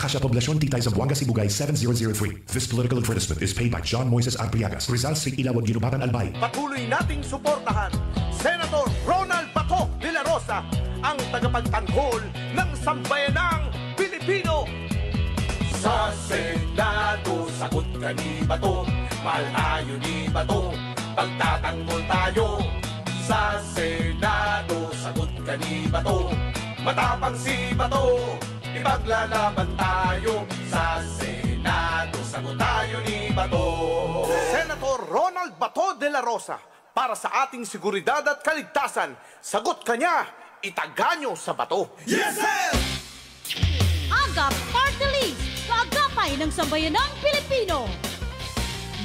Akasha Poblacion, Titay Zamboanga, Sibugay 7003. This political advertisement is paid by John Moises Arpriagas, Rizal Street, Ilawag, Ginubatan, Albay. Patuloy nating suportahan Senator Ronald Bato de la Rosa, ang tagapagtanggol ng sambayanang Pilipino. Sa Senado, sagot ka ni Bato, malayo ni Bato, pagtatanggol tayo. Sa Senado, sagot ka ni Bato, matapang si Bato, ipaglalaban tayo. Sa Senado, sagot tayo ni Bato. Senator Ronald Bato de la Rosa, para sa ating seguridad at kaligtasan, sagot ka niya, itaganyo sa Bato. Yes, sir! Agap Party List, kaagapay ng sambayanang Pilipino.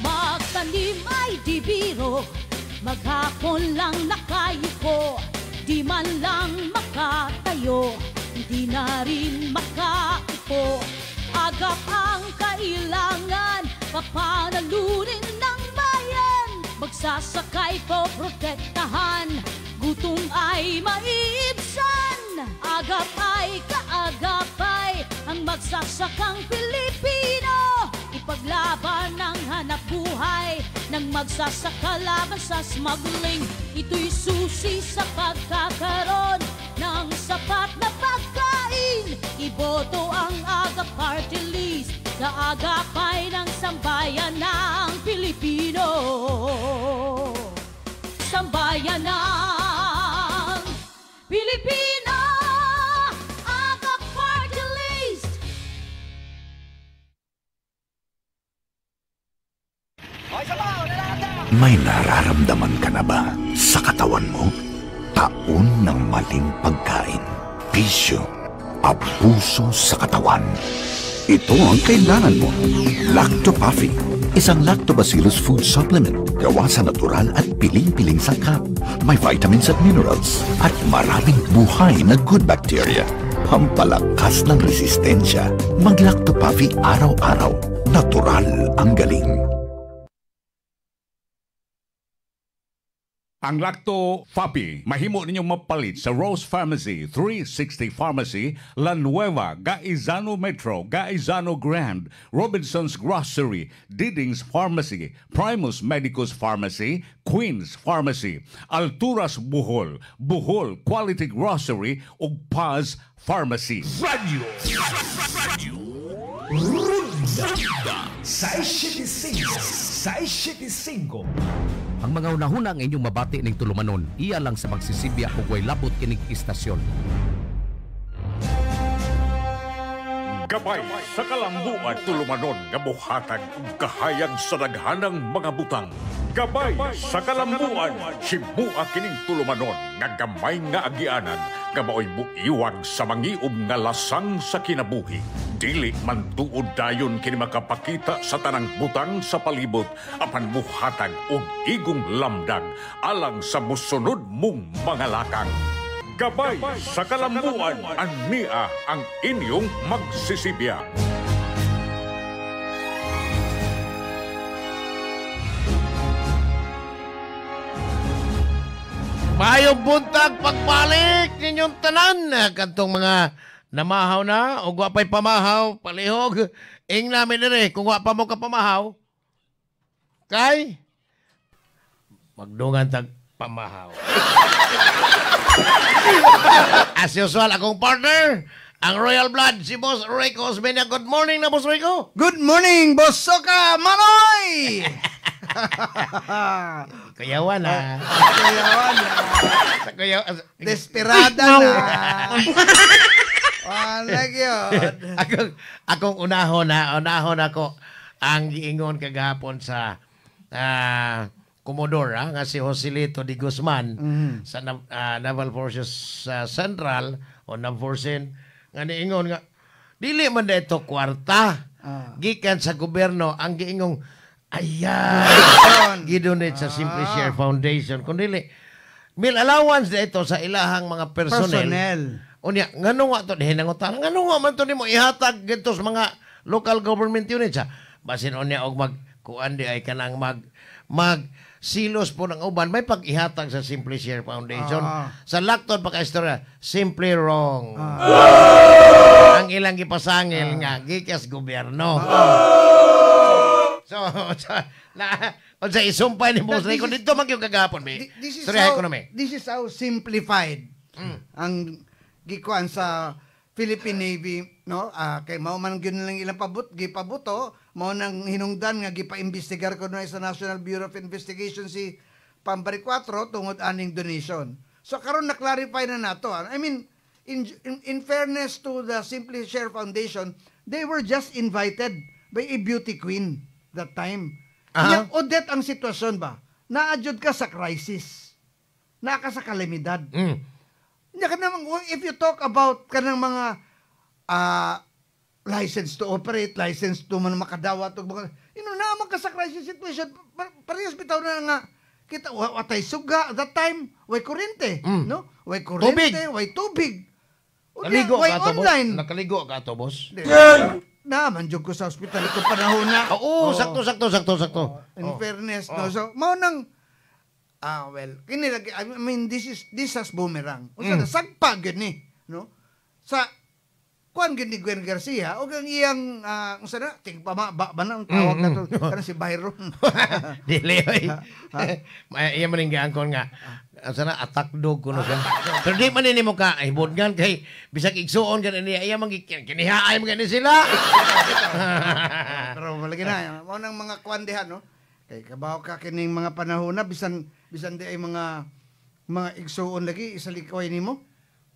Magtanim ay di biro, maghapon lang nakayuko, di man lang makatayo, di na rin makaipo. Agap ang kailangan, papanalunin ng bayan, magsasakay po protektahan, gutom ay maiibsan. Agap ay kaagapay, ang magsasakang Pilipino, ipaglaban ng hanap buhay ng magsasaka laban sa smuggling. Ito'y susi sa pagkakaroon ng sapat na pagkain. Iboto ang Agap Party List, kaagapay ng sambayan ng Pilipino. Sambayan ng Pilipino, Agap Party List. May nararamdaman ka na ba sa katawan mo? Taon ng maling pagkain, bisyo, abuso sa katawan. Ito ang kailangan mo. Lactopaffy, isang lactobacillus food supplement gawa sa natural at piling-piling sangkap. May vitamins at minerals at maraming buhay na good bacteria. Pampalakas ng resistensya. Mag-Lactopaffy araw-araw. Natural ang galing. Ang Lacto-Fapi, mahimo ninyong mapalit sa Rose Pharmacy, 360 Pharmacy, La Nueva, Gaizano Metro, Gaizano Grand, Robinson's Grocery, Diding's Pharmacy, Primus Medicus Pharmacy, Queen's Pharmacy, Alturas Bohol, Bohol Quality Grocery, ug Paz Pharmacy. Radio Runda 675 Ang mga hunahuna ang inyong mabati ning tulumanon, iya lang sa magsisibya ug way labot kining istasyon. Gabay sa kalambuan tulumanon nga buhatag ug kahayag sa daghanang mga butang. Gabay sa kalambuan, himua kining tulumanon nga gamay nga agianan, nga maoy buiwag sa mangiub nga lasang sa kinabuhi. Dili man tuod dayon kini makapakita sa tanang butang sa palibot, apan buhatag og igong lamdag alang sa musunod mong mga lakang. Gabay sa kalambuan, ania ang inyong magsisibya. Mayong buntag pagbalik ninyong tanan, kantong mga namahaw na o guwapay pamahaw, palihog, ing namin nire, kung guwapa mo ka pamahaw, kay magdungan tag pamahaw. As usual, akong partner, ang Royal Blood, si Boss Rico Osmeña. Good morning na, Boss Rico. Good morning, Boss Soka Manoy! Kuyawan na. Kuyawan na. Desperada na. Walag yun. Akong unahon ako ang giingon kagahapon sa Commodore nga si Joselito de Guzman sa Naval Forces Central o Navforcen nga niingon nga dili man dito kwarta gikan sa gobyerno ang giingong ayan gidonate sa Simple Share Foundation kundi mil allowance dito sa ilahang mga personnel. Unya, ngano nga to dihin ang utang? Ngano nga man to nimo ihatag dito sa mga local government units? Basin unya og magkuan di ay kanang mag silos po ng uban, may pag-ihatag sa Simply Share Foundation. Sa lakton pagka-istorya, simply wrong. Ang ilang gipasangil nga, gikas gobyerno. So, sa isumpay ni Boss Rico, dito mag yung kagapon, may istorya ekonomi. This is how simplified ang gikuan sa Philippine Navy, no? Kay mao man gyud lang ilang gipabuto, mao nang hinungdan nga gipa-imbestigar ko na sa National Bureau of Investigation si Pambari 4 tungod aning donation. So karon na-clarify na nato. I mean, in fairness to the Simply Share Foundation, they were just invited by a beauty queen that time. Kaya Odette ang sitwasyon ba? Naadjud ka sa crisis. Naa ka sa kalamidad. If you talk about kanang mga license to operate, license to makadawat, naman ka sa crisis situation, parehas bitaw na nga, kita, watay suga, that time, way kurente, no? Way kurente, way tubig. Nakaligo way ka to, online. Nakaligo ka to, boss? Naman, dyan ko sa hospital ito panahon na. Oo, sakto. In fairness, no? So, mao nang, I mean, this has boomerang. Unsa sagpa gyud ni, no? Sa kuan gyud ni Gwen Garcia o ang iyang unsa na tingpama ba nang tawag na to kana si Byron. Dili oy. Iya man ning giangkon nga. Unsa na attack dog kuno siya. Pero di man ni mo ka ibodgan kay bisag igsuon kan niya iya man kinihaay man ni sila. Pero malagi na mo nang mga kuan diha, no? Kay kabaw ka kining mga panahon na bisan di ay mga igsuon lagi isalikoy nimo.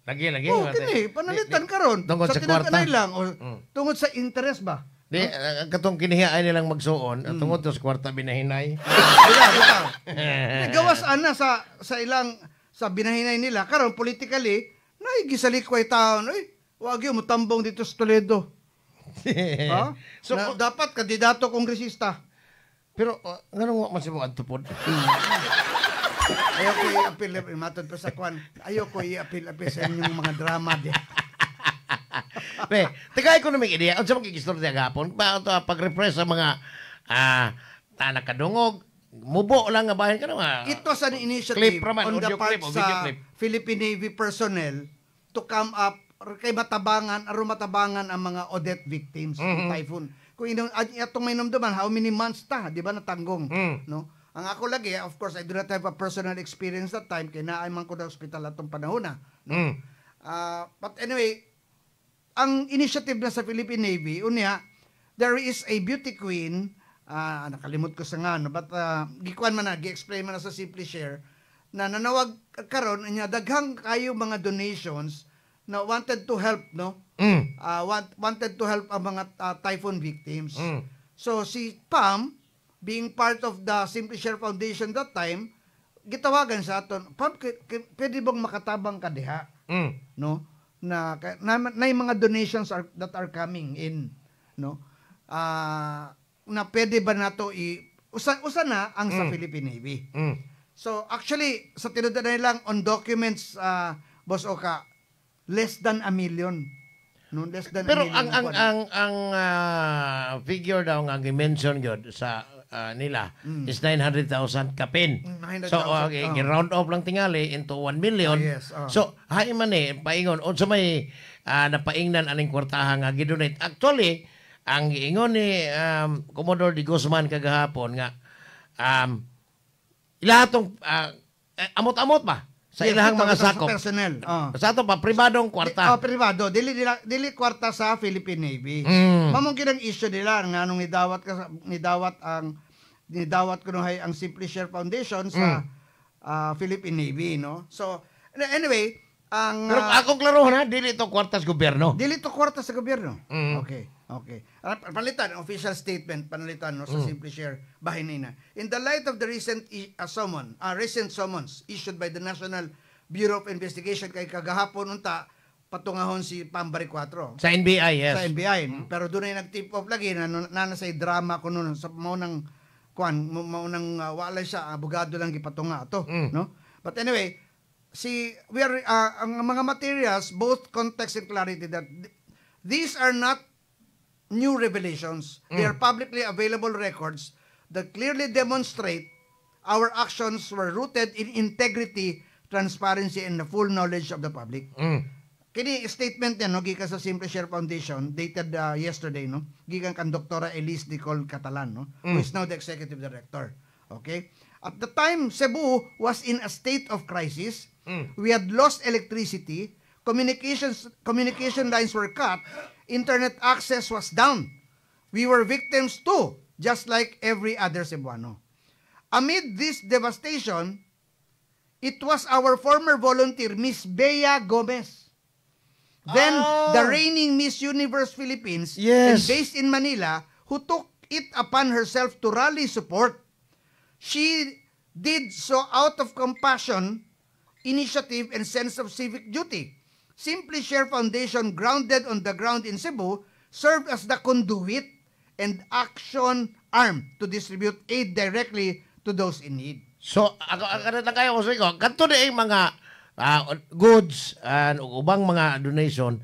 Lagi. Kini panalitan karon tungod sa kwarta lang o tungod sa interest ba? Di katong kinihiay nilang magsuon tungod sa kwarta binahinay. Gawas ana sa ilang sa binahinay nila karon politically naigisalikoy taon wag yo motambong dito sa Toledo. Ha? So dapat kandidato kongresista. Pero nganong wa man si mo adto pod? Ayaw ko i-appeal matod pa sa kwan. Ayaw ko i-appeal sa inyong mga drama di. Taga economic idea, unsa man gigistorya gapon pag-refresh sa mga tanak kadungog, mubo lang nga bahin ka na. It was an initiative on the part sa Philippine Navy personnel to come up kay matabangan ang mga Odette victims ng typhoon. Kung atong may namdaman, how many months di ba natanggong, no? Ang ako lagi, of course, I do not have a personal experience that time, kaya naay man ko na hospital atong panahon na. No? But anyway, ang initiative na sa Philippine Navy, there is a beauty queen, nakalimot ko sa nga, no? But gikuan man na, gi-explain man na sa Simply Share, na nanawag karon niya daghang kayo mga donations na wanted to help, no? Wanted to help ang mga typhoon victims. So si Pam, being part of the Simply Share Foundation that time, gitawagan sa aton, Pam, pwede bang makatabang ka diha? No? Na yung mga donations that are coming in, no? Na pwede ba nato usa na ang sa Philippine Navy. So actually, sa tinudan lang on documents, Boss Oka, less than 1 million. No, less than pero 1 million. Pero ang figure daw nga gi-mention gyud sa nila is 900,000 kapin. 900,000, so round off lang tingali into 1 million. Yes, So hay man paingon unsa may napaingnan aning kwartaha nga gidonate. Actually, ang giingon ni Commodore Di Guzman kagahapon nga ilahatong amot-amot ba sa ilahang mga sakop. Sa personnel. Sa ato pa pribadong kwarta. Pribado, dili kwarta sa Philippine Navy. Mamong kinang issue nila nga nung nidawat ko no hay ang Simply Share Foundation sa Philippine Navy, no. So anyway, pero akong klarohan dili to kwarta sa gobyerno. Dili to kwarta sa gobyerno. Okay. Panalitan official statement panalitan no sa Simply Share bahin na. In the light of the recent summons issued by the National Bureau of Investigation kay kagahapon unta patungahon si Pambari 4 sa NBI, yes. Sa NBI. Pero doon ay nag-tip off lagi na say drama kuno sa maunang walay siya abogado lang gipatunga to, no? But anyway, ang mga materials, both context and clarity, that these are not new revelations. They are publicly available records that clearly demonstrate our actions were rooted in integrity, transparency, and the full knowledge of the public. Kini statement niya, no, gikan sa Simple Share Foundation, dated yesterday, no, gikan kan Dr. Elise Nicole Catalan, no, who is now the executive director. Okay? At the time, Cebu was in a state of crisis. We had lost electricity, communication lines were cut, internet access was down. We were victims too, just like every other Cebuano. Amid this devastation, it was our former volunteer, Miss Bea Gomez, then the reigning Miss Universe Philippines, and based in Manila, who took it upon herself to rally support. She did so out of compassion, initiative, and sense of civic duty. Simply Share Foundation, grounded on the ground in Cebu, served as the conduit and action arm to distribute aid directly to those in need. So, ako na kayo ko sa iko, kanto na yung mga goods and ubang mga donation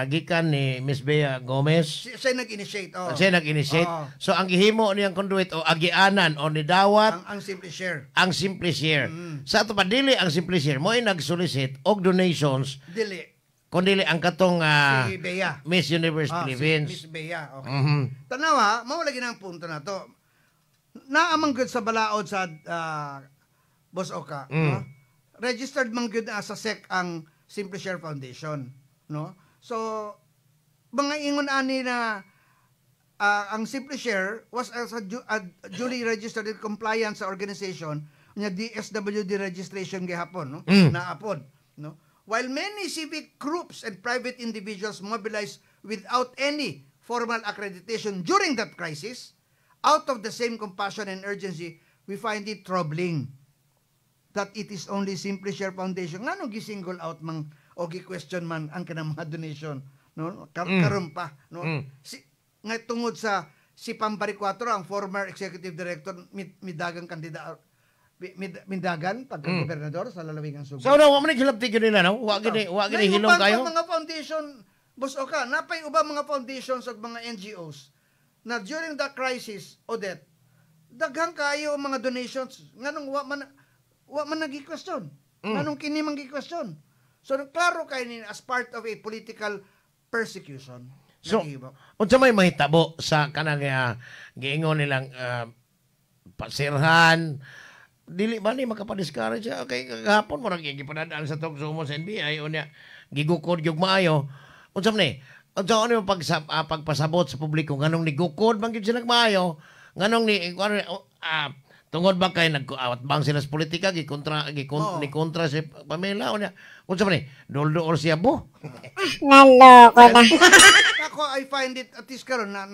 gikan ni Miss Bea Gomez. Siya nag-initiate. Siya nag-initiate. So, ang gihimo niyang conduit o agianan o nidawat ang Simple Share. Ang Simple Share. Sa ato pa, dili ang Simple Share mo ay nag-solicit og donations. Dili. Kundi ang katong si Bea. Miss Universe Philippines. Si Miss Bea. Okay. Tanawa, mawala ginang punto na to. Naamang good sa balaod sa Boss Oka, no? Registered man good sa SEC ang Simple Share Foundation, no? So mga ingon ani na ang Simple Share was as a duly registered in compliance sa organization nya DSWD registration gihapon, no? Naapod, no? While many civic groups and private individuals mobilized without any formal accreditation during that crisis, out of the same compassion and urgency, we find it troubling that it is only Simple Share Foundation. Nga nung gi-single out mang o gi-question man ang kanang mga donation, no? Karon pa, no? Nga tungod sa si Pampari 4, ang former executive director, midagang kandidato, Mindagan, pagka-gobernador sa lalawigan Subo. So, no, wala hilabti yun nila, no? Wag gini hilong kayo? Mga foundation, Boss Oka, napay ubang mga foundations at mga NGOs na during the crisis, Odette, daghang kayo mga donations, nganong wa man nagi-question. Nganong kini man gi-question. So, klaro kayo ni as part of a political persecution. So, unsa may mahitabo sa kanang giingon nilang pasirhan, dili man ni makapadiskare siya kay gahapon mo ra gipadadaan sa talk mo sa NBI unya gigukod gyud maayo unsa man ni unsa pagpasabot sa publiko nganong nigukod man gyud sila maayo nganong ni tungod ba kay nag-awat bang sila sa politika ni kontra si Pamela unya unsa man ni dol siya bo naloko na ako I find it at least karon na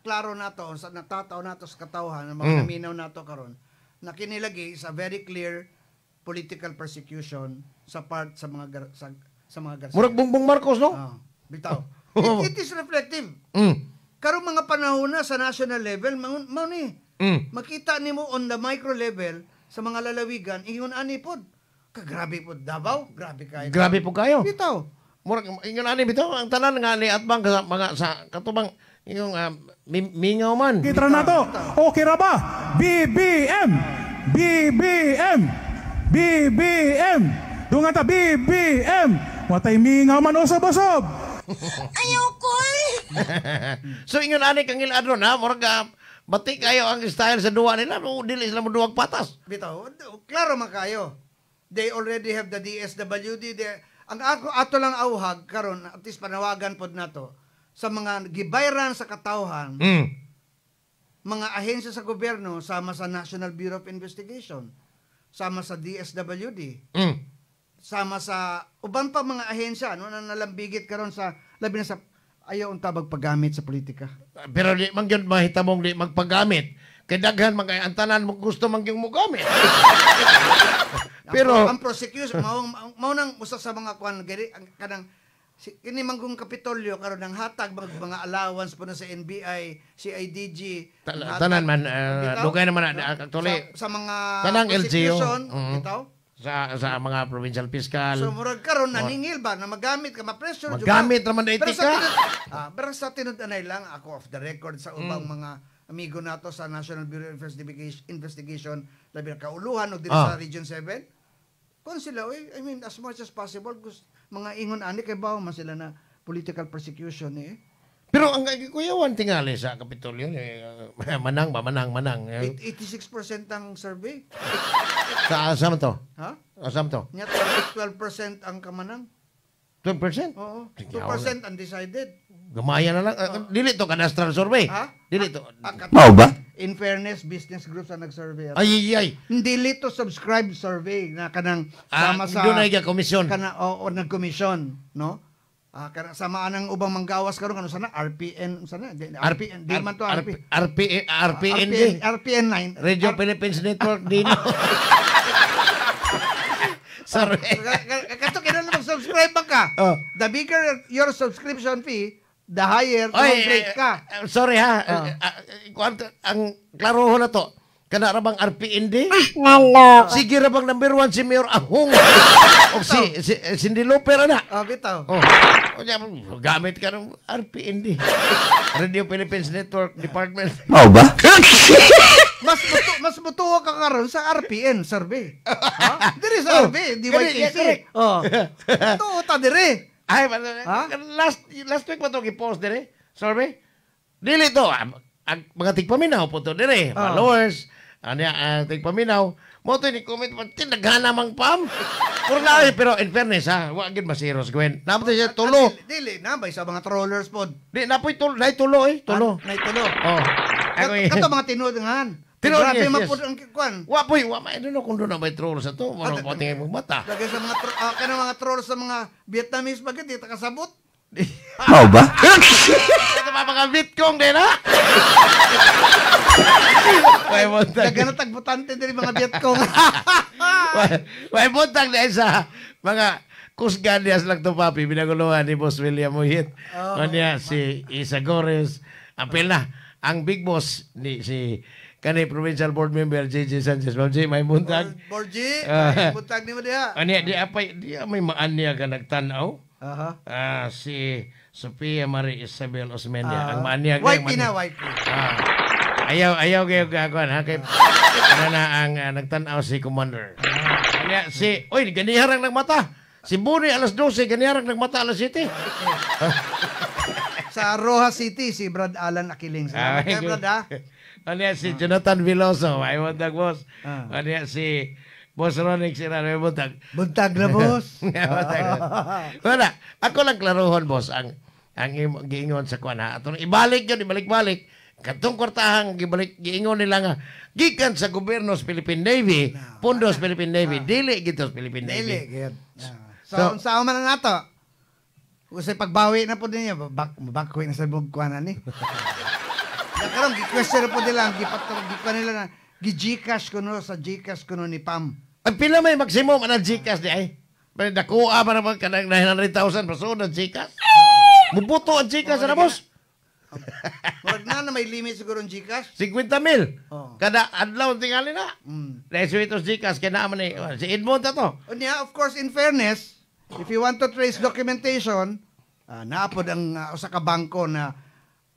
klaro nato sa natataw nato sa katawhan mga naminaw nato karon na kinilagi is a very clear political persecution sa part sa mga Garcia. Murag Bongbong Marcos, no? Bitaw. It is reflective. Karong mga panahon na sa national level, mao ni. Makita nimo on the micro level sa mga lalawigan, ingon ani pod. Kagrabe pod Davao, grabe kayo. Grabe po kayo. Bitaw. Murag ingon ani bitaw ang tanan nga ni atbang mga sa katubang yung mingaw man. Kita na to. Okay ra ba? BBM. Dungan ta BBM. Watay mingaw man usob-usob. Ayaw ko So ingon ani kang iladron ha, murag bati kayo ang style sa duwa nila, dili sila mo duwag patas. Bitaw, klaro man kayo. They already have the DSWD. Ang ato lang auhag karon at least panawagan pod nato sa mga gibayran sa katawhan, mga ahensya sa gobyerno, sama sa National Bureau of Investigation, sama sa DSWD, sama sa uban pa mga ahensya no, na nalambigit karon sa labi na sa ayaw ang tabag paggamit sa politika. Pero di man gyud mahitamong di magpagamit. Kay daghan mga antanan mo gusto man gyud mo gamit. Pero ang prosecution mao nang usa sa mga kwan kanang kini manggong Kapitolyo karon ang hatag mga allowance po na sa NBI, CIDG, tanan man dugay naman actually sa mga tanang LGU bitaw sa mga provincial fiscal. So murag karon naningil ba na magamit ka ma-pressure magamit ra man etika. Pero sa tinud-anay lang ako off the record sa ubang mga amigo nato sa National Bureau of Investigation, labi na kauluhan o dito sa Region 7. Kung sila, I mean, as much as possible, mga ingon ani kay bawo man sila na political persecution Pero ang kuyawan tingali sa Kapitolyo, manang. 86% ang survey. Sa to? Ha? Asam to? Nya 12% ang kamanang. 12%? Oo. 2% undecided. Gamaya na lang. Dili to kadastral survey. Ha? Dili to. Mao ba? In fairness, business groups ang nag-survey. Ay. Hindi to subscribe survey na kanang sama sa doon ay komisyon. O nag-commission, no? Kana sama ng ubang manggawas karon kanu sana RPN sana RPN di man to RPN 9 Radio Philippines Network dino. Sorry. Kato kinahanglan mag-subscribe ka. The bigger your subscription fee, the higher break ka. Sorry ha. Ang klaroho na to. Kana ra bang RPND? Naloko. Sige ra bang number 1 si Mayor Ahong. O si Cindy Loper na. Bitaw. Gamit ka ng RPND. Radio Philippines Network Department. Mao ba? Mas mutuwa ka karon sa RPN survey. Ha? Diri sa survey, di YTC. Tuwa ta diri. Ay, last week pa to gi-post dire. Survey. Dili to. Ang mga tigpaminaw po to dire. Followers. Tigpaminaw. Mo to ni comment pa tinaghana mang pam. Pero in fairness ha, wa gid masiros Gwen. Napto siya tulo. Dili na bay sa mga trollers pod. Di napoy tulo, nay tulo. Nay tulo. Kato mga tinudangan. Grabe man pod ang kwan. Wa no kung doon na may troll sa to. Ano pa tingin mo mata. Lagi sa mga trolls sa mga Vietnamese bagay di ta kasabot. Mao ba? Ito pa mga Vietcong din ha. Dagan na tagbutante din mga Vietcong. May buntag na sa mga kusganias lang to papi. Binaguluhan ni Boss William Muhit. Kanya si Isa Gores. Apil na. Ang big boss ni si kanay provincial board member JJ Sanchez. Ma'am J, may buntag. Borji, may buntag ni mo diha. Di may maan niya ka nagtanaw. Si Sophia Marie Isabel Osmeña. Ang maan niya. White na. Ayaw kayo gagawin ha. Kaya na ang nagtanaw si Commander. Ganiharang nagmata. Si Buni alas 12, ganiharang nagmata alas 7. Sa Rojas City, si Brad Alan Akiling. Salamat kay Brad ha. Si Jonathan Veloso, may buntag boss. Si Boss Ronix Sira, may buntag. Buntag na boss. Wala, ako lang klaruhon boss ang giingon sa kuan ha. Atong ibalik balik. Katong kwartahang giingon nila nga gikan sa gobyerno sa Philippine Navy, pundos Philippine Navy, dili gito sa Philippine Navy. Dili gid. So unsa man na nato? Usay pagbawi na po niya, bakoy na sa bugkuanan ni. Karon gi-question po nila, gipatog nila na gi-Gcash kuno sa Gcash kuno ni Pam. Ang pila may maximum ana Gcash di ay. Pero dakuha man naman kanang 900,000 peso na Gcash. Mubuto ang Gcash na boss. Wag na may limit siguro ang Gcash. 50,000. Kada adlaw tingali na. Dahil ito Gcash kaya naman si Edmond to. Of course, in fairness, if you want to trace documentation, naapod ang usa ka bangko na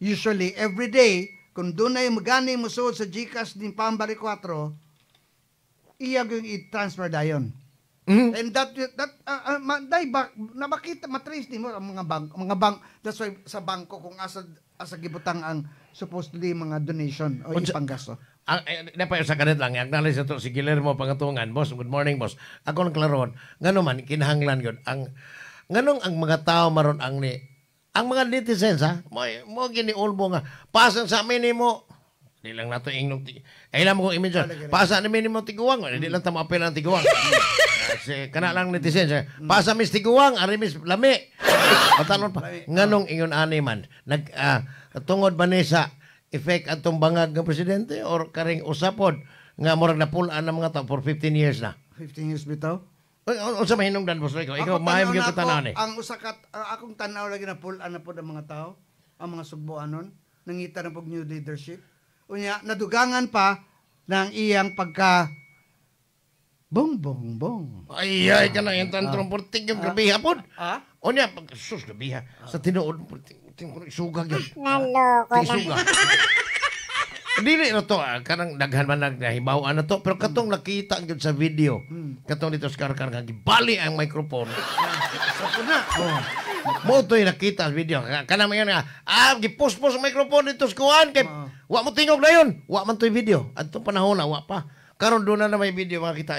usually every day kung doon na yung magani mo suod sa Gcash ni Pambari 4, iya yung i-transfer dayon. And that nakita matrace nimo ang mga bank that's why sa bangko kung asa gibutang ang supposedly mga donation o ipanggasto. Dapat sa kanit lang acknowledge to si Guillermo Pangatungan, boss. Good morning, boss. Ako nang klaron, ngano man kinahanglan gyud ang nganong ang mga tao maron ang mga netizens ha mo giniulbo nga pasan sa minimo di lang nato ingnog ay lang mo kong image pasa ni minimo tiguang di lang ta maapel ang tiguang kasi kana lang netizens pasa mis tiguang ari mis lami patanon pa nganong ingon ani man tungod ba ni sa effect atong bangag ng presidente or karing usapod nga murag napulaan ng mga tao for 15 years na 15 years bitaw. Unsa mahinungdan boss ikaw mahim gyud tanaw ni ang usakat akong tanaw lagi na pull-an na pod ang mga tao ang mga sugboanon nangita na pog new leadership unya nadugangan pa ng iyang pagka bong ay kana yung tantrum portig yung gabi hapon unya sus gabi ha sa tinuod portig sugag yan Naloko na. Dili na to, kanang daghan man naghibawan na to, pero katong nakita gyud sa video. Katong dito sa karkan nga gibali ang microphone. Sa puna. Mo to yung nakita sa video. Kanang mga nga, gipost-post ang microphone dito sa kuhan kay wa mo tingog na yun. Wa man to yung video. At itong panahon na, wa pa. Karon doon na may video makita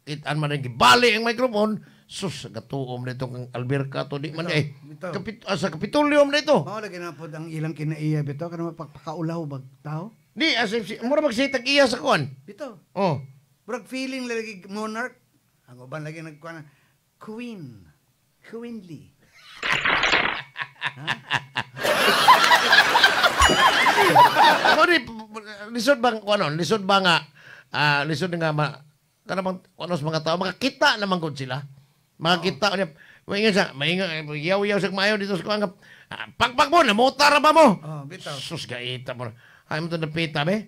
kitaan man rin gibali ang microphone. Sus, gatuom na itong alberca to di man sa Kapitulium na ito. Mao lagi na po ang ilang kinaiya bito kana mapakaulaw bag tao. Di mura magsitag iya sa kuan. Bito. Oh. Brag feeling lagi monarch. Ang uban lagi nagkuan queen. Queenly. Lisod bang kuan lisod ba nga lisod nga kanang kunos mga tao makakita naman gud sila. Makakita niya maingon yaw-yaw sa maayo dito sa kuan pagpag mo namutar ba mo? Bitaw. Sus gaita mo. Ay mo to napita be.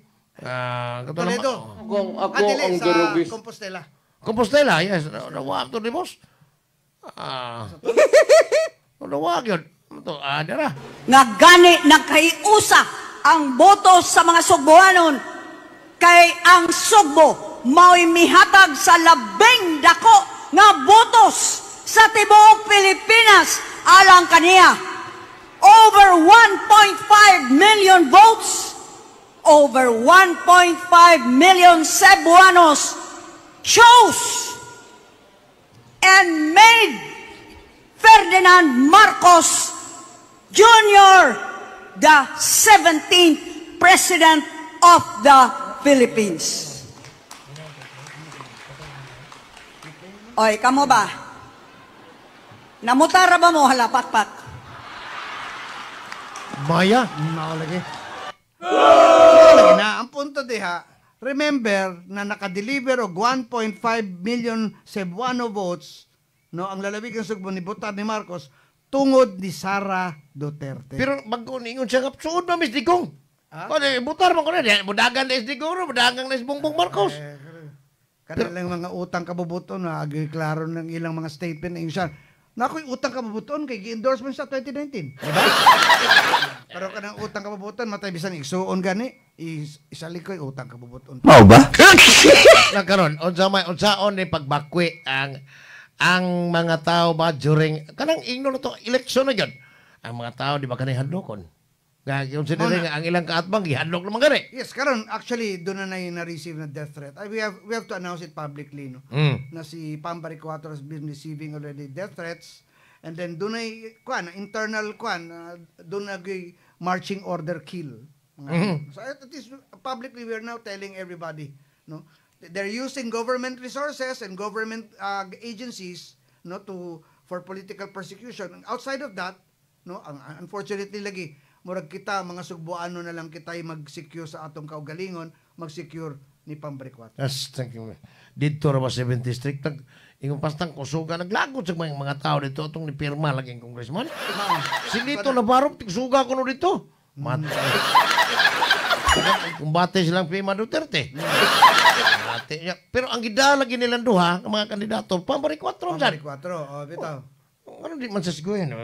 Toledo. Ako ang durugis. Compostela. Compostela, yes. Nawa to ni boss. Nawa gyud. To dara. Nga gani nagkaiusa ang boto sa mga Sugboanon kay ang Sugbo mao'y mihatag sa labing dako nga botos sa tibuok Pilipinas alang kaniya. Over 1.5 million votes, over 1.5 million Cebuanos chose and made Ferdinand Marcos Jr. the 17th President of the Philippines. Oy, kamo ba? Namutara ba mo halapatpat? Maya? Mao lagi. Lagi na ang punto diha. Remember na naka-deliver og 1.5 million Cebuano votes no ang lalawigan Sugbo ni Butar ni Marcos tungod ni Sara Duterte. Pero bago ningon siya nga suod na Miss Digong. Butar man ko na budagan na Digong, budagan na Bongbong Marcos. Kanilang mga utang kabubuton na klaro ng ilang mga statement na siya. Nakoy utang kabubuton kay gi-endorsement sa 2019. Diba? Pero kanang utang kabubuton matay bisan igsuon gani isali koy utang kabubuton. Mao ba? Nagkaron unsaon ni pagbakwi ang mga tao ba during kanang ingno to election na gyud. Ang mga tao di ba kanay hadlokon. Nga considering ang ilang kaatbang gihadlok naman gani. Yes, karon actually doon na receive na death threat. We have to announce it publicly no. Na si Pambari Cuatro has been receiving already death threats and then doon ay internal doon nagay marching order kill. So at least publicly we are now telling everybody no. They're using government resources and government agencies no for political persecution. Outside of that, no, unfortunately lagi murag kita mga Sugboano na lang kitay mag-secure sa atong kaugalingon, mag-secure ni Pambari Cuatro. Yes, thank you. Dito ra ba 70 district ingon pastang kusuga naglagot sa mga tao dito atong ni pirma laging congressman. Si dito na barok tigsuga kuno dito. Matay. Kumbate silang Pima Duterte. Pero ang gidala nilang duha, ang mga kandidato, Pambari Cuatro. Pambari Cuatro, bitaw. Ano di man sa siguin?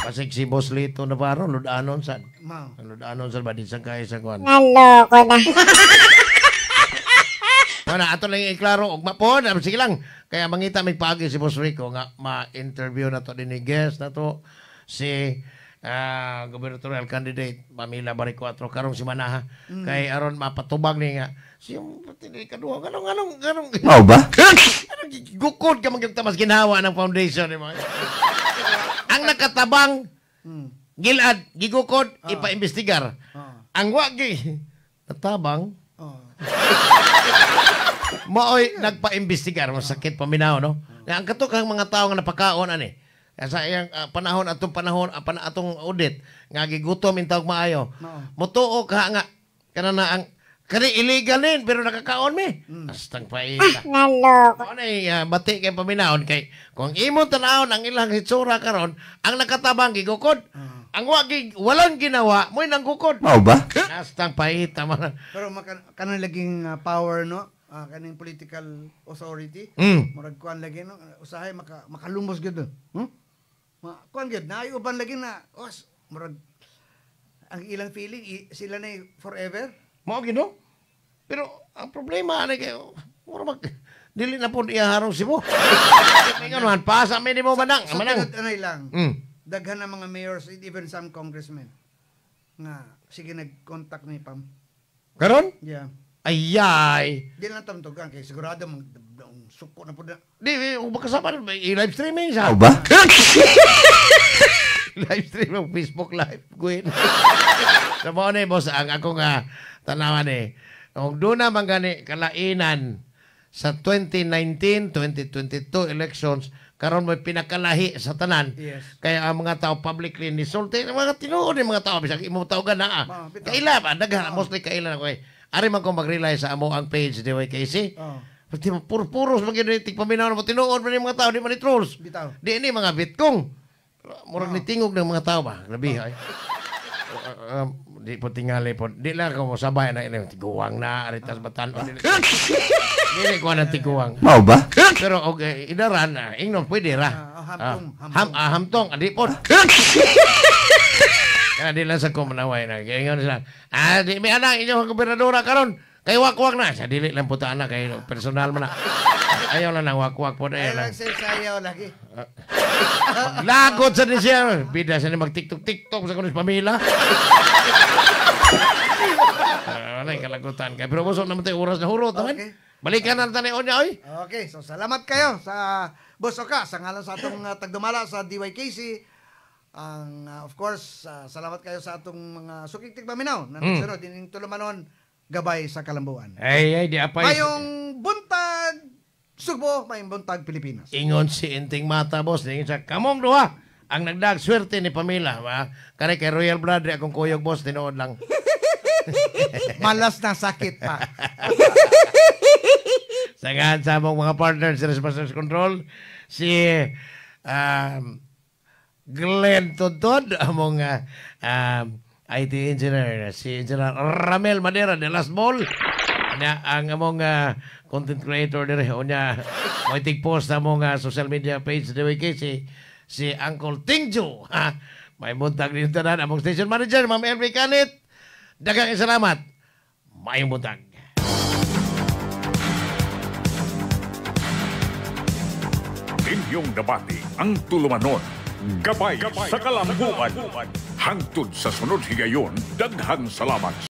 Pasig si Boss Lito na paro, ludanon sad. Ludanon sad ba di sa kaya sa kuan. Naloko na. Mana ato lang iklaro og mapon, sige lang. Kaya mangita may pagi si Boss Rico nga ma-interview na to din ni guest na to si gubernatorial candidate Pamela Bari Cuatro karong si Manaha kay aron mapatubag ni nga siyang kaduha ganong Mao ba? gukod ka magyugta mas ginawa ng foundation ni mga ang nakatabang gilad gigukod ipaimbestigar ang wagi natabang maoy nagpaimbestigar masakit paminaw no ang katukang mga tao nga napakaon ani sa iyang panahon atong audit nga gigutom in tawag maayo. Mutuo ka nga kanana ang kani illegal din pero nakakaon mi. Astang paita. Naloko. Ano bati kay paminaon kay kung imo tanawon ang ilang hitsura karon ang nakatabang gigukod. Ang wagi walang ginawa mo'y nanggukod. Mao ba? Astang paita man. Pero kanang laging power no kaning political authority murag kuan lagi no usahay makalumos gyud. Kuan gyud na uban lagi na murag ang ilang feeling, sila na forever. Mao gino. Pero ang problema na kayo, dili na po iyaharong si mo. Ngayon man, pasa may di mo manang. Sa tinod-anay lang, daghan na mga mayors, even some congressmen, nga, sige nag-contact ni Pam. Karon? Yeah. Ayay. Di lang tamtugan, kaya sigurado suko na po na. Di, kasama na, i-live streaming siya. O ba? Live stream ng Facebook Live, Gwen. Sa mo ni, boss, ang akong tanawan kung doon na man gani kalainan sa 2019, 2022 elections, karon may pinakalahi sa tanan. Yes. Kaya ang mga tao publicly nisulti, ang mga tinuod ng mga tao, bisag imo tawagan na kaila ba? Daghan, mostly kaila na ko Ari man ko mag-rely sa amo ang page di Casey. Pati puros maginig paminaw na mo tinuod man yung mga tao, di man ni trolls. Bitaw. Di ni mga bitkong. Murag ni tingog ng mga tao ba? Grabe ay. Di po tingali po. Di lang ko mo sabay na ini tiguang na aritas batan. Dili ko na tiguang. Mao ba? Pero okay, idaran na ingnon pwede ra. Hamtong adi po. Kaya di lang sa kumanaway na. Kaya ingon sila, di may anak inyong gobernadora karon. Kay wakwak na. Sa dili lang puta na. Kay personal man na. Ayaw lang ng wakwak po na yan. Ayaw lang sayaw lagi. Lagot sa din siya. Bida siya na mag-tiktok-tiktok sa kunis pamila. Wala yung kalagutan. Kaya pero busog naman tayo oras na hurot. Okay. Balikan na natin niya, oy. Okay, so salamat kayo sa Boss Oka, sa ngalan sa atong tagdumala sa DYKC. Of course, salamat kayo sa atong mga sukiktik paminaw na nagsunod din tulumanon gabay sa Kalambuan. Ay, di apay. Mayong buntag Subo, mayong buntag Pilipinas. Ingon si Inting Mata, boss. Ingon siya, kamong duha. Ang nagdag swerte ni Pamela. Kaya kay Royal Brother, akong kuyog, boss, tinood lang. Malas na sakit pa. Sagahan sa among mga partners sa Responsibility Control, si Glenn Tontod, among IT engineer, si Engineer Ramel Madera de Las Ball, ang among content creator dire, unya mo post sa among social media page DWK, si Uncle Tingjo, may buntag dito na among station manager, Ma'am Henry Canit. Daghang salamat. Mayong buntag. Inyong nabati ang tulumanon. Gabay sa kalambuan. Hangtod sa sunod higayon, daghang salamat.